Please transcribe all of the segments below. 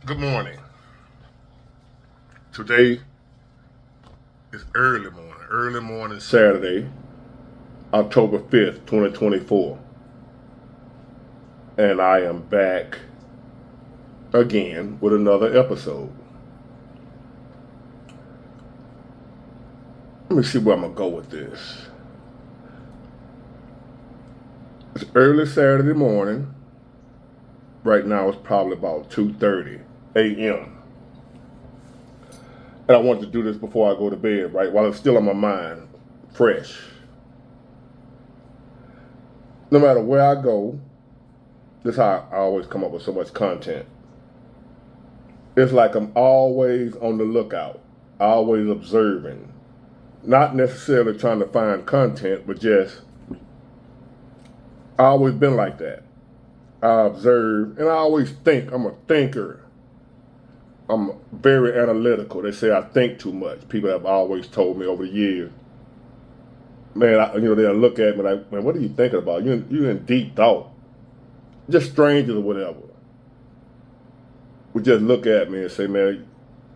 Good morning. Today is early morning Saturday, October 5th, 2024. And I am back again with another episode. Let me see where I'm going to go with this. It's early Saturday morning. Right now it's probably about 2:30 a.m. And I wanted to do this before I go to bed, right? While it's still on my mind, fresh. No matter where I go, this is how I always come up with so much content. It's like I'm always on the lookout, always observing. Not necessarily trying to find content, but just, I've always been like that. I observe, and I always think. I'm a thinker. I'm very analytical. They say I think too much. People have always told me over the years. Man, they'll look at me like, man, what are you thinking about? You're in deep thought. Just strangers or whatever would just look at me and say, man,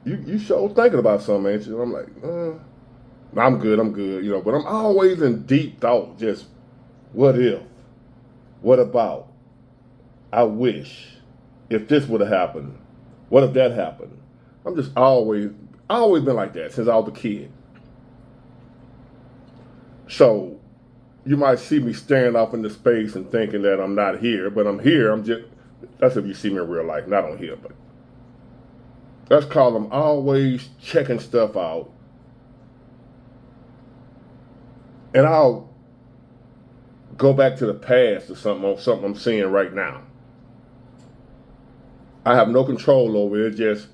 you sure thinking about something, ain't you? I'm like, I'm good, but I'm always in deep thought. Just, what if? What about? I wish. If this would have happened, what if that happened? I'm just always been like that since I was a kid. So you might see me staring off into space and thinking that I'm not here, but I'm here. That's if you see me in real life, not on here, but that's called I'm always checking stuff out. And I'll go back to the past or something I'm seeing right now. I have no control over it. Just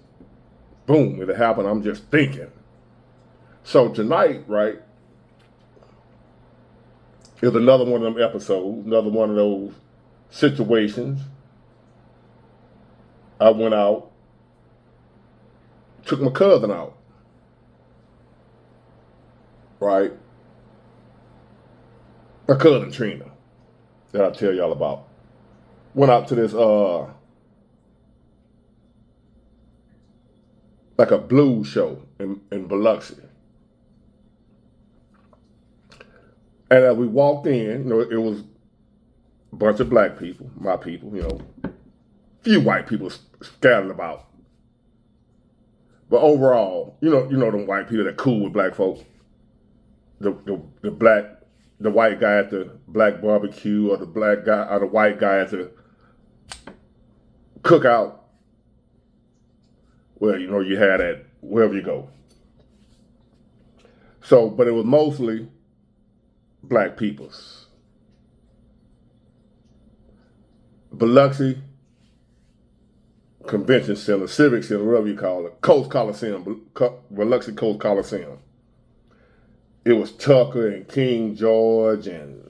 boom, it'll happen. I'm just thinking. So tonight, right, is another one of them episodes, another one of those situations. I went out, took my cousin out, right? My cousin Trina, that I tell y'all about. Went out to this like a blues show in Biloxi. And as we walked in, it was a bunch of black people, my people, few white people scattered about. But overall, them white people that cool with black folks. The white guy at the black barbecue, or the black guy or the white guy at the cookout. Well, you had that wherever you go. So, but it was mostly black peoples. Biloxi Convention Center, Civic Center, whatever you call it, Coast Coliseum, Biloxi Coast Coliseum. It was Tucker and King George and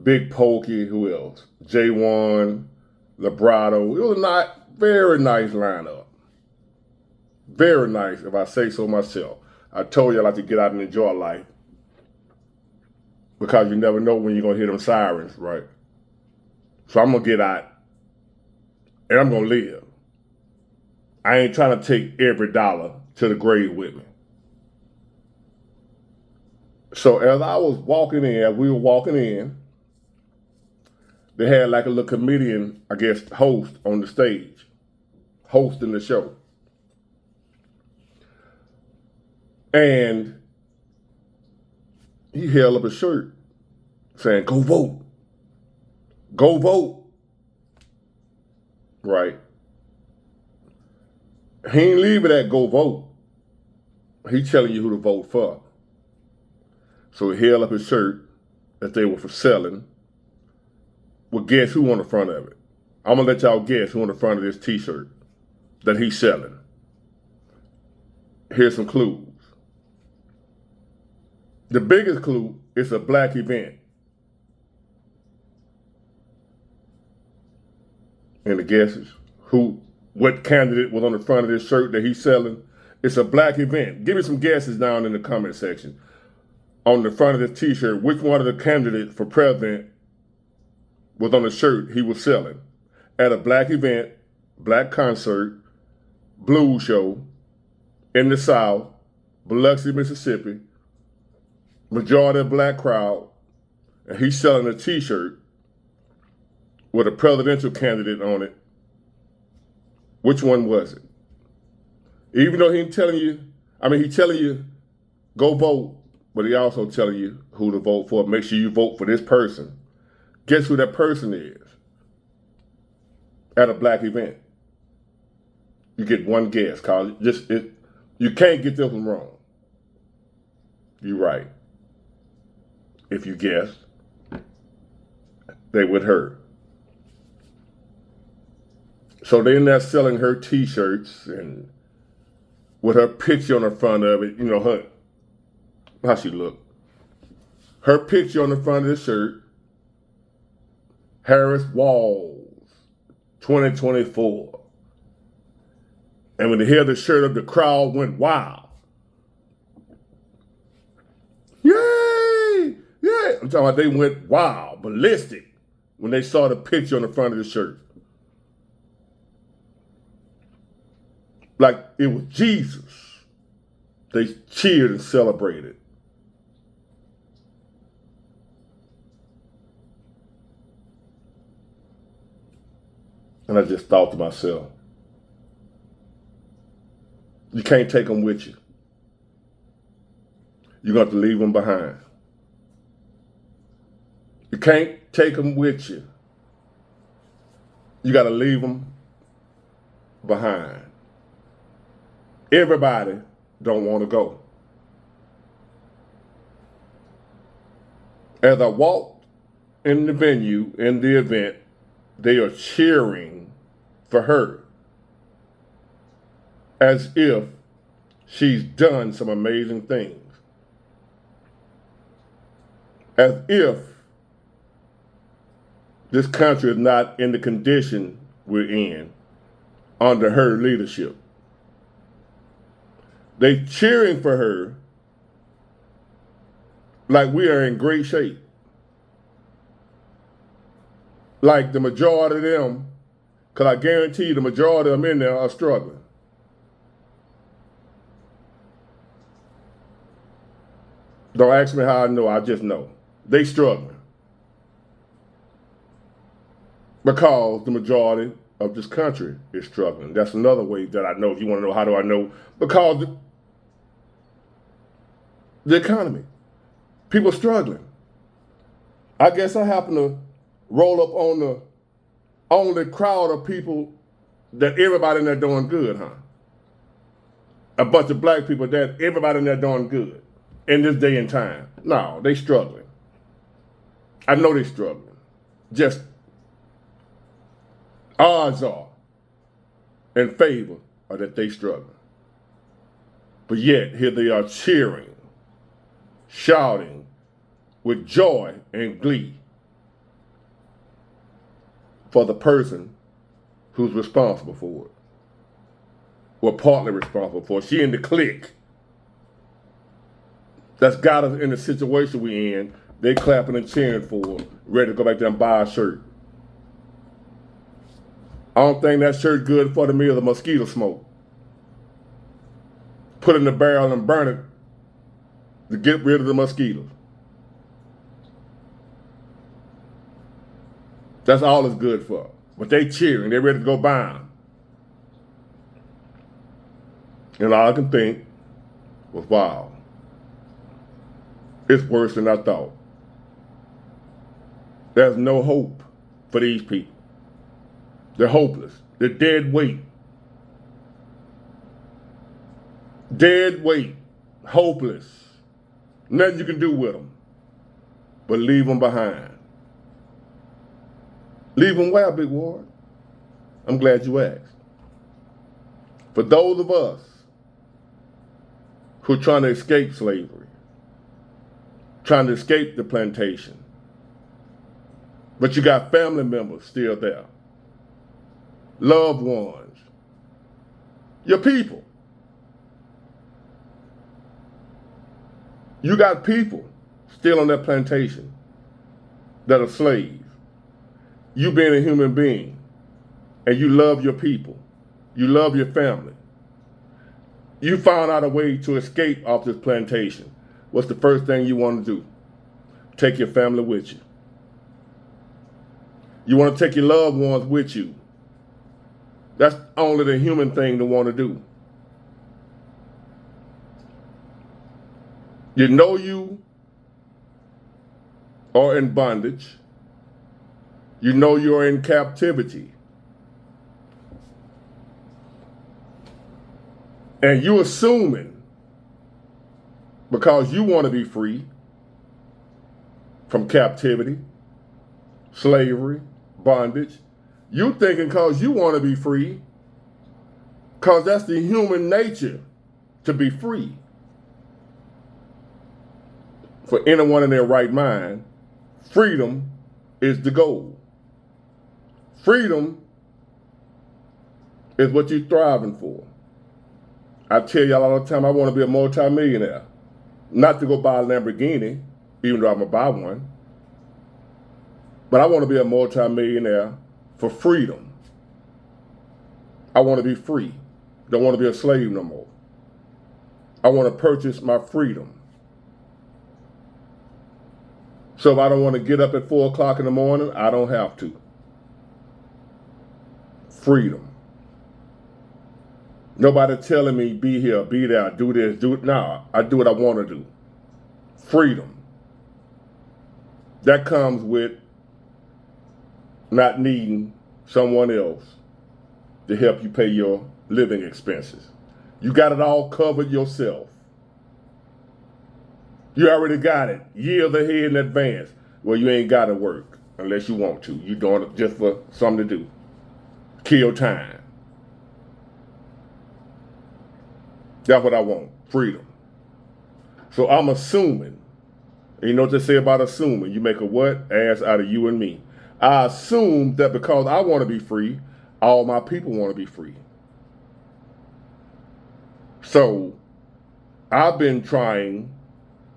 Big Pokey, who else? J1, Librato. It was a very nice lineup. Very nice, if I say so myself. I told you I like to get out and enjoy life, because you never know when you're going to hear them sirens, right? So I'm going to get out and I'm going to live. I ain't trying to take every dollar to the grave with me. So as we were walking in, they had like a little comedian, I guess, host on the stage, hosting the show. And he held up a shirt saying, "Go vote. Go vote." Right? He ain't leave it at go vote. He telling you who to vote for. So he held up his shirt that they were for selling. Well, guess who on the front of it? I'm going to let y'all guess who on the front of this t-shirt that he's selling. Here's some clues. The biggest clue is a black event. And the guesses? What candidate was on the front of this shirt that he's selling? It's a black event. Give me some guesses down in the comment section. On the front of this t-shirt, which one of the candidates for president was on the shirt he was selling? At a black event, black concert, blues show in the South, Biloxi, Mississippi, majority of black crowd, and he's selling a t-shirt with a presidential candidate on it. Which one was it? Even though he's telling you, he's telling you, go vote, but he also telling you who to vote for. Make sure you vote for this person. Guess who that person is at a black event? You get one guess, cause you can't get this one wrong. You're right. If you guessed, they would hurt. So they're in there selling her t-shirts and with her picture on the front of it, how she look. Her picture on the front of the shirt, Harris Walls, 2024. And when they held the shirt up, the crowd went wild. Yay! Yeah! I'm talking about they went wild, ballistic, when they saw the picture on the front of the shirt. Like it was Jesus. They cheered and celebrated. And I just thought to myself, you can't take them with you. You're going to have to leave them behind. You can't take them with you. You got to leave them behind. Everybody don't want to go. As I walked in the venue, in the event, they are cheering for her as if she's done some amazing things. As if this country is not in the condition we're in under her leadership. They cheering for her like we are in great shape. Like the majority of them, because I guarantee you the majority of them in there are struggling. Don't ask me how I know, I just know. They struggling. Because the majority of this country is struggling. That's another way that I know. If you want to know how do I know, because the economy, people struggling. I guess I happen to roll up on the only crowd of people that everybody in there doing good, huh? A bunch of black people that everybody in there doing good in this day and time. No, they struggling. I know they struggling. Just odds are in favor of that they struggling. But yet, here they are cheering, shouting with joy and glee for the person who's responsible for it. Or partly responsible for it. She in the clique that's got us in the situation we in. They clapping and cheering for her, ready to go back there and buy a shirt. I don't think that shirt good for the meal of mosquito smoke. Put it in the barrel and burn it to get rid of the mosquitoes. That's all it's good for. But they cheering, they ready to go buy them. And all I can think was, wow, it's worse than I thought. There's no hope for these people. They're hopeless. They're dead weight. Dead weight. Hopeless. Nothing you can do with them but leave them behind. Leave them where, Big Ward? I'm glad you asked. For those of us who are trying to escape slavery, trying to escape the plantation, but you got family members still there, loved ones, your people. You got people still on that plantation that are slaves. You being a human being, and you love your people, you love your family, You found out a way to escape off this plantation. What's the first thing you want to do? Take your family with you. You want to take your loved ones with you. That's only the human thing to want to do. You know you are in bondage. You know you're in captivity. And you assuming, because you want to be free from captivity, slavery, bondage, you thinking because you want to be free, because that's the human nature to be free. For anyone in their right mind, freedom is the goal. Freedom is what you're thriving for. I tell y'all all the time, I want to be a multi-millionaire. Not to go buy a Lamborghini, even though I'm going to buy one. But I want to be a multi-millionaire for freedom. I want to be free. Don't want to be a slave no more. I want to purchase my freedom. So if I don't want to get up at 4 o'clock in the morning, I don't have to. Freedom. Nobody telling me be here, be there, do this, do it. No, I do what I want to do. Freedom. That comes with not needing someone else to help you pay your living expenses. You got it all covered yourself. You already got it years ahead in advance. Well, you ain't got to work unless you want to. You're doing it just for something to do. Kill time. That's what I want, freedom. So I'm assuming, and you know what they say about assuming? You make a what? Ass out of you and me. I assume that because I want to be free, all my people want to be free. So I've been trying,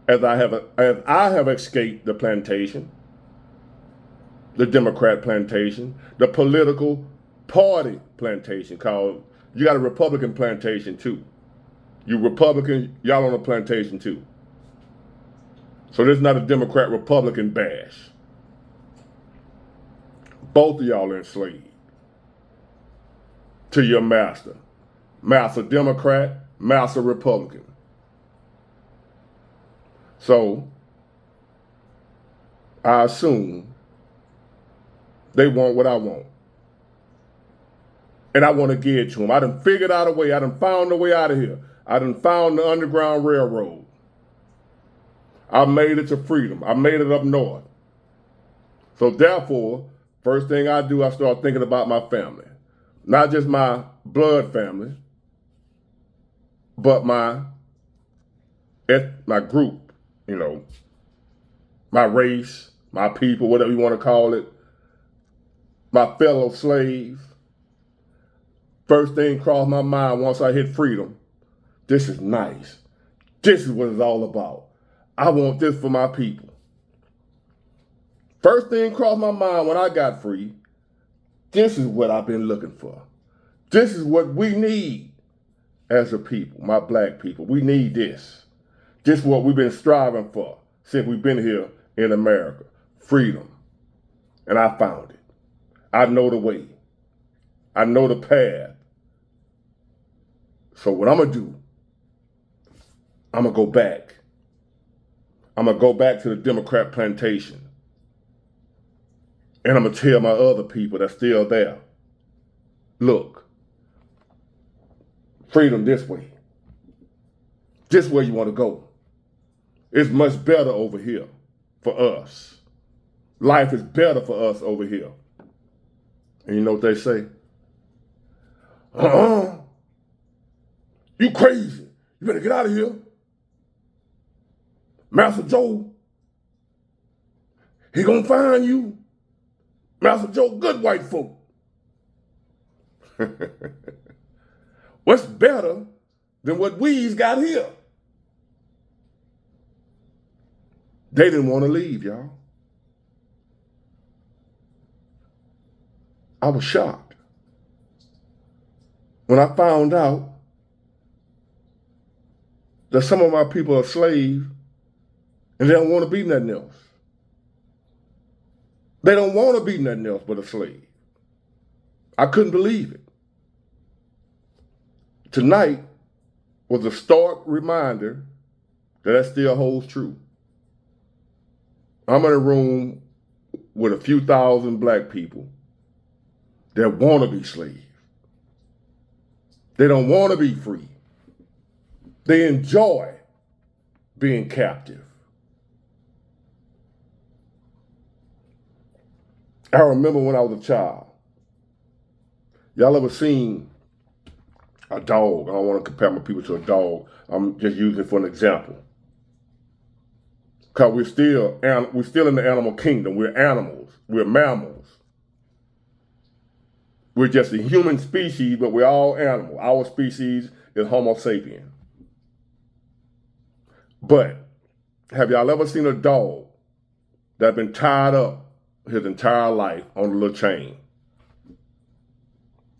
as I have escaped the plantation, the Democrat plantation, the political party plantation, called, you got a Republican plantation too. You Republicans, y'all on a plantation too. So this is not a Democrat-Republican bash. Both of y'all are enslaved to your master. Master Democrat, master Republican. So I assume they want what I want. And I want to give it to them. I done figured out a way. I done found a way out of here. I done found the Underground Railroad. I made it to freedom. I made it up north. So therefore, first thing I do, I start thinking about my family. Not just my blood family, but my group, my race, my people, whatever you want to call it, my fellow slaves. First thing crossed my mind once I hit freedom. This is nice. This is what it's all about. I want this for my people. First thing crossed my mind when I got free. This is what I've been looking for. This is what we need as a people, my black people. We need this. This is what we've been striving for since we've been here in America. Freedom. And I found it. I know the way. I know the path. So what I'm going to do, I'm going to go back. I'm going to go back to the Democrat plantation. And I'm going to tell my other people that's still there, look, freedom this way. This way you want to go. It's much better over here for us. Life is better for us over here. And you know what they say? You crazy. You better get out of here. Master Joe, he gonna find you. Master Joe, good white folk. What's better than what we's got here? They didn't want to leave, y'all. I was shocked when I found out that some of my people are slaves and they don't want to be nothing else. They don't want to be nothing else but a slave. I couldn't believe it. Tonight was a stark reminder that still holds true. I'm in a room with a few thousand black people that want to be slaves. They don't want to be free. They enjoy being captive. I remember when I was a child. Y'all ever seen a dog? I don't want to compare my people to a dog. I'm just using it for an example. Because we're still in the animal kingdom. We're animals. We're mammals. We're just a human species, but we're all animals. Our species is Homo sapien. But have y'all ever seen a dog that's been tied up his entire life on a little chain?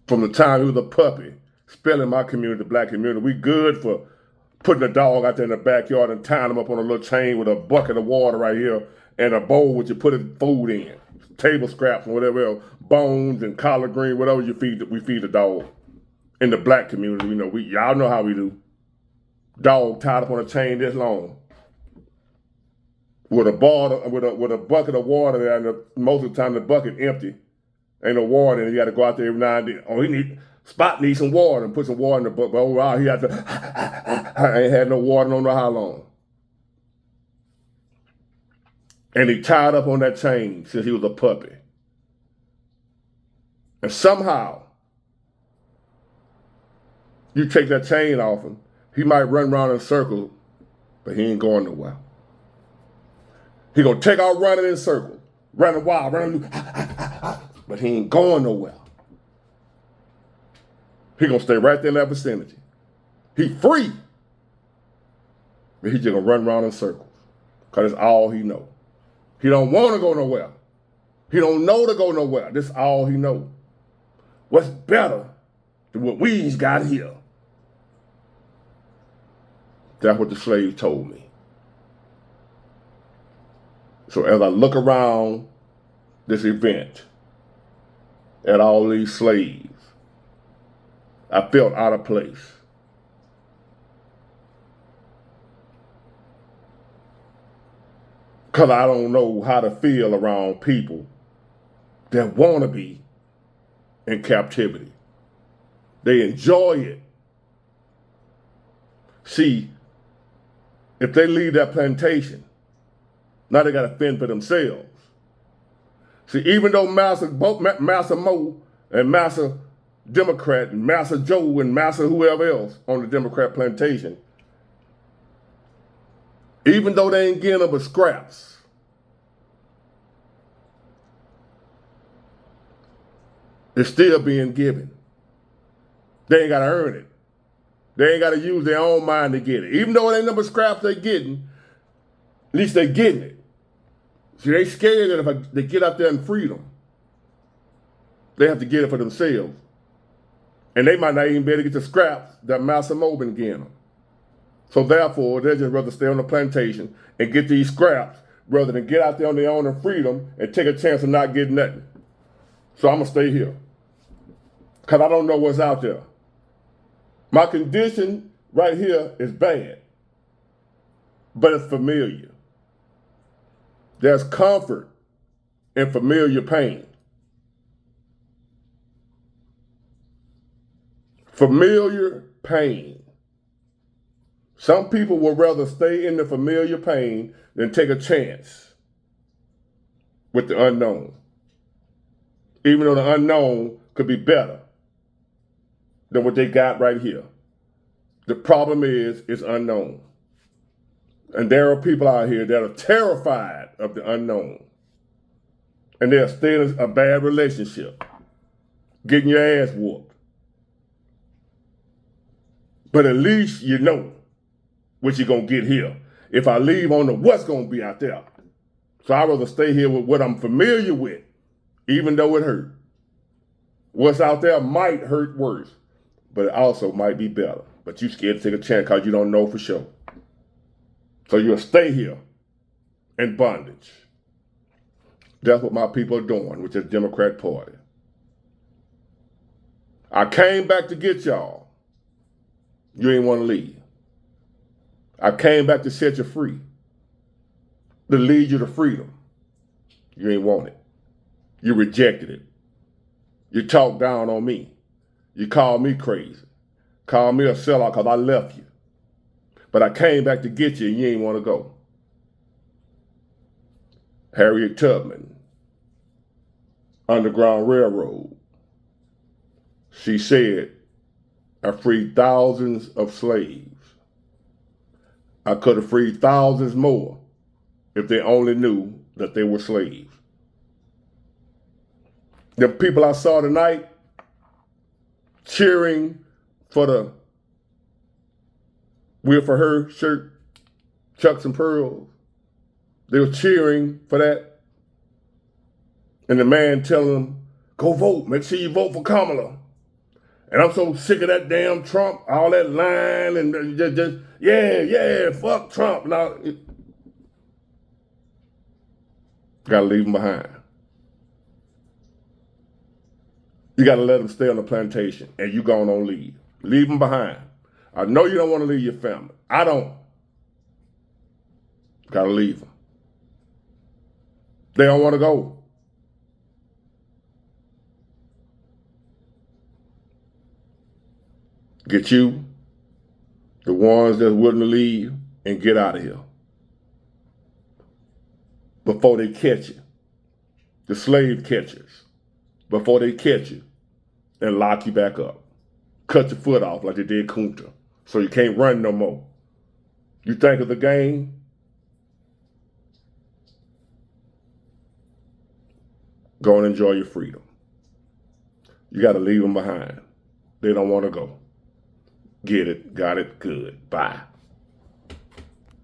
From the time he was a puppy, especially in my community, the black community, we good for putting a dog out there in the backyard and tying him up on a little chain with a bucket of water right here and a bowl which you put his food in, table scraps and whatever else, bones and collard green, whatever you feed, we feed the dog. In the black community, y'all know how we do. Dog tied up on a chain this long with a bucket of water, and most of the time the bucket empty. Ain't no water, and you got to go out there every now and then. Oh, Spot needs some water, and put some water in the bucket. But overall, he had to. I ain't had no water, don't know how long. And he tied up on that chain since he was a puppy. And somehow, you take that chain off him, he might run around in a circle, but he ain't going nowhere. He gonna take out running in circles, running wild, running, but he ain't going nowhere. He gonna stay right there in that vicinity. He free, but he just gonna run around in circles, because it's all he know. He don't want to go nowhere. He don't know to go nowhere. This is all he know. What's better than what we's got here? That's what the slave told me. So as I look around this event at all these slaves, I felt out of place. Because I don't know how to feel around people that want to be in captivity. They enjoy it. See, if they leave that plantation, now they got to fend for themselves. See, even though Master Mo and Master Democrat and Master Joe and Master whoever else on the Democrat plantation, even though they ain't getting them but scraps, it's still being given. They ain't got to earn it. They ain't got to use their own mind to get it. Even though it ain't number scraps they getting, at least they getting it. See, they scared that if they get out there in freedom, they have to get it for themselves. And they might not even be able to get the scraps that Master Mo been getting them. So therefore, they'd just rather stay on the plantation and get these scraps rather than get out there on their own in freedom and take a chance of not getting nothing. So I'm going to stay here, because I don't know what's out there. My condition right here is bad, but it's familiar. There's comfort in familiar pain. Familiar pain. Some people would rather stay in the familiar pain than take a chance with the unknown. Even though the unknown could be better than what they got right here. The problem is, it's unknown. And there are people out here that are terrified of the unknown. And they're still in a bad relationship, getting your ass whooped. But at least you know what you're going to get here. If I leave, I don't know what's going to be out there. So I'd rather stay here with what I'm familiar with, even though it hurt. What's out there might hurt worse, but it also might be better. But you scared to take a chance because you don't know for sure. So you'll stay here in bondage. That's what my people are doing with this Democrat Party. I came back to get y'all. You ain't want to leave. I came back to set you free, to lead you to freedom. You ain't want it. You rejected it. You talked down on me. You called me crazy. Called me a sellout because I left you. But I came back to get you and you ain't want to go. Harriet Tubman, Underground Railroad. She said, I freed thousands of slaves. I could have freed thousands more if they only knew that they were slaves. The people I saw tonight cheering for the We're For Her shirt, Chucks and Pearls. They were cheering for that. And the man telling them, go vote, make sure you vote for Kamala. And I'm so sick of that damn Trump, all that lying and just yeah, fuck Trump. Now, gotta leave him behind. You gotta let him stay on the plantation and you going on leave. Leave him behind. I know you don't want to leave your family. I don't. Gotta leave them. They don't want to go. Get you, the ones that's willing to leave, and get out of here before they catch you. The slave catchers, before they catch you and lock you back up. Cut your foot off like they did Kunta, so you can't run no more. You think of the game? Go and enjoy your freedom. You got to leave them behind. They don't want to go. Get it, got it, good, bye.